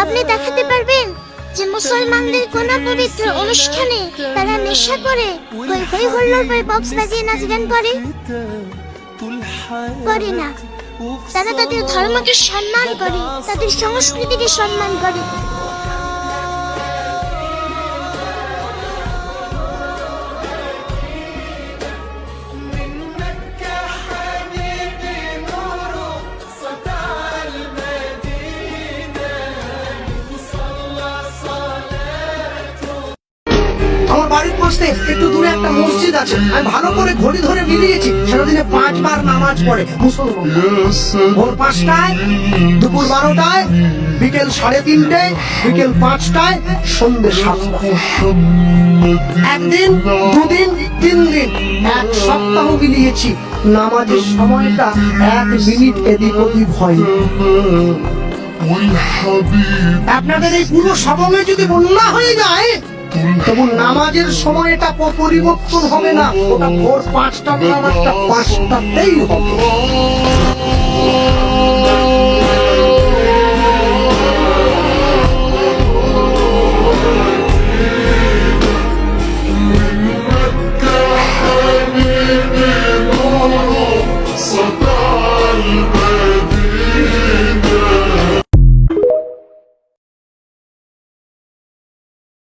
আপনি দেখাতে পারবেন যে মুসলমানদের কোন পবিত্র অনুষ্ঠানে তারা নেশা করে, হই হই হল্লোর করে বক্স বাজিয়ে নাচ গান করে? করে না। তারা তাদের ধর্মকে সম্মান করে, তাদের সংস্কৃতিকে সম্মান করে। আমার বাড়ির পাশে একটু দূরে একটা মসজিদ আছে, আমি ভালো করে ঘড়ি ধরে মিলিয়েছি, সেটা দিনে 5 বার নামাজ পড়ে মুসলমান। ভোর 5টায়, দুপুর 12টায়, বিকেল 3:30, বিকেল 5টায়, সন্ধ্যে 7টায়। একদিন, দুদিন, 3 দিন, 1 সপ্তাহ মিলিয়েছি, নামাজের সময়টা 1 মিনিট এদিক ওদিক হয়। আপনাদের এই পুরো সবমে যদি বন্যা হয়ে যায়, তবু নামাজের সময়টা পরিবর্তন হবে না, ওটা ভোর 5টার নামাজটা 5টাতেই হবে।